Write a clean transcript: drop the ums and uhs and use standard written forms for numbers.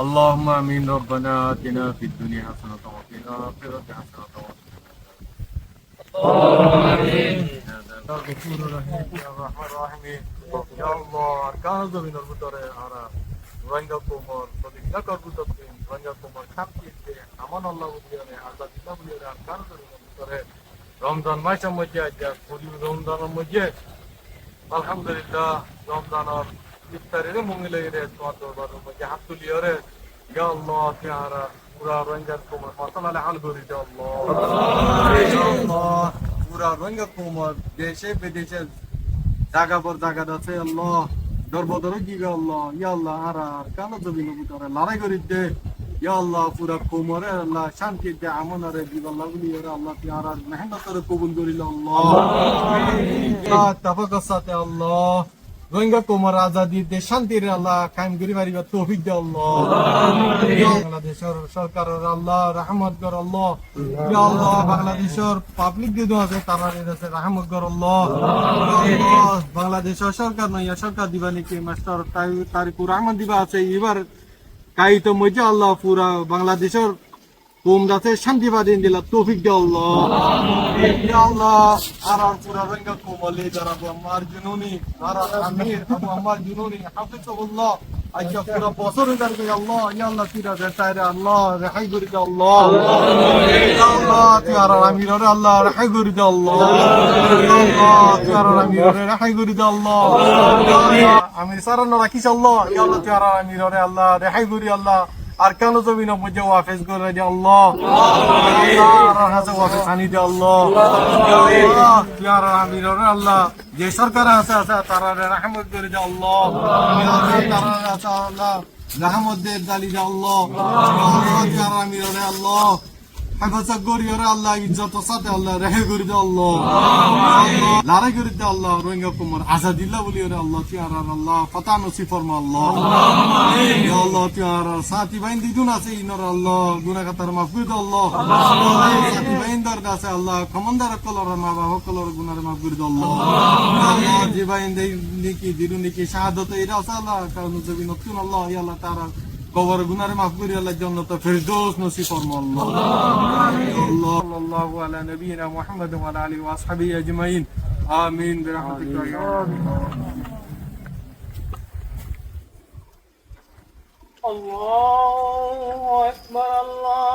اللهم امين. ربنا اتنا في الدنيا حسنه وفي الاخره حسنه وقنا غفور رحيم يا الرحمن الرحيم. يا الله اركان زميনের ভিতরে আরা রোহিঙ্গা কোমর প্রতিজ্ঞা করবো ততদিন রোহিঙ্গা কোমর শান্তিতে আমান আল্লাহ বলিয়ারে আজাদিল্লাহ বলিয়ারে আরকান জমিনের ভিতরে রমজান মাসের মধ্যে আজকে পুরি রমজানের মধ্যে আলহামদুলিল্লাহ রমজানের ইফতারের মঙ্গলের তোমার দরবারের মধ্যে হাত তুলিয়ারে ইয়া আল্লাহ তিহারা পুরা রোহিঙ্গার কোমর মাসালা হাল করি দে আল্লাহ। ইয়া আল্লাহ পুরা রোহিঙ্গা কোমর দেশে বিদেশে জায়গা পর জায়গা আছে আল্লাহ দরবদরে দিবে আল্লাহ। ইয়া আল্লাহ আর কেন জমিনের ভিতরে লড়াই করি দে ইয়া আল্লাহ পুরা কোমরে আল্লাহ শান্তি দে আমনারে দিবে আল্লাহ বলি আল্লাহ তিহারা মেহনতরে কবুল করিল আল্লাহ। তাফাক্কুর সাথে আল্লাহ রোহিঙ্গা কোমর আজাদি দে শান্তির আল্লাহ কায়েম করি পারিবা তৌফিক দে আল্লাহ। বাংলাদেশের সরকারের আল্লাহ রহমত কর আল্লাহ। ইয়া আল্লাহ বাংলাদেশের পাবলিক যে আছে তারা আছে রহমত কর আল্লাহ। বাংলাদেশের সরকার নয় সরকার দিবা নাকি মাস্টার তারিকুর রহমান দিবা আছে এবার কাই তো মজা আল্লাহ পুরা বাংলাদেশের কোম দাতে শান্তি বাদিন দিলা তৌফিক দে আল্লাহ। ইয়া আল্লাহ আর পুরা রোহিঙ্গা কোমলে যারা আমার জুনুনি আর আমির আবু আমার জুনুনি হাফিজাহুল্লাহ আজকে পুরা বছর ধরে আল্লাহ ইয়া আল্লাহ তিরা দেশারে আল্লাহ রেহাই করে দে আল্লাহ। ইয়া আল্লাহ তিরা আমিরে আল্লাহ রেহাই করে দে আল্লাহ। ইয়া আল্লাহ তিরা আমিরে রেহাই করে দে আল্লাহ। আমির সারানো রাখিস আল্লাহ। ইয়া আল্লাহ তিরা আমিরে আল্লাহ রেহাই করে আল্লাহ আর কেন জমিনের মধ্যে ওয়াফেজ করে দে আল্লাহ। আর হাসে ওয়াফেজ আনি দে আল্লাহ। ইয়া আমির আল্লাহ যে সরকার আছে তারা রহমত করে দে আল্লাহ। তারা আছে আল্লাহ রহমত দে দালি দে আল্লাহ। ইয়া আমির আল্লাহ হেফাজত করি আল্লাহ ইজ্জত সাথে আল্লাহ রেহে করে দে আল্লাহ। লড়াই করে দে আল্লাহ রোহিঙ্গা কোমর আজাদিল্লাহ বলি আল্লাহ তিহারা আল্লাহ ফতা নসিব ফরমা আল্লাহ। ইয়া আল্লাহ তিহারা সাথী বাইন দিদুন আছে ইনর আল্লাহ গুনাহ খাতার মাফ করে দে আল্লাহ। সাথী বাইন দরদ আছে আল্লাহ কমান্ডার কলর মা বাবা কলর গুনাহ মাফ করে দে আল্লাহ। আল্লাহ যে বাইন দেই নেকি দিরু নেকি শাহাদাত এরা আছে আল্লাহ কারণ জবিন নতুন আল্লাহ ইয়া আল্লাহ তারা কবর গুনাহ মাফ করে আল্লাহ জান্নাত ফেরদৌস নসিব ফরমা আল্লাহ। সাল্লাল্লাহু আলা নবিয়িনা মুহাম্মদ ওয়া আলা আলিহি ওয়া আসহাবিহি আজমাইন আমিন বিরহমাতিকা ইয়া আল্লাহু আকবার আল্লাহ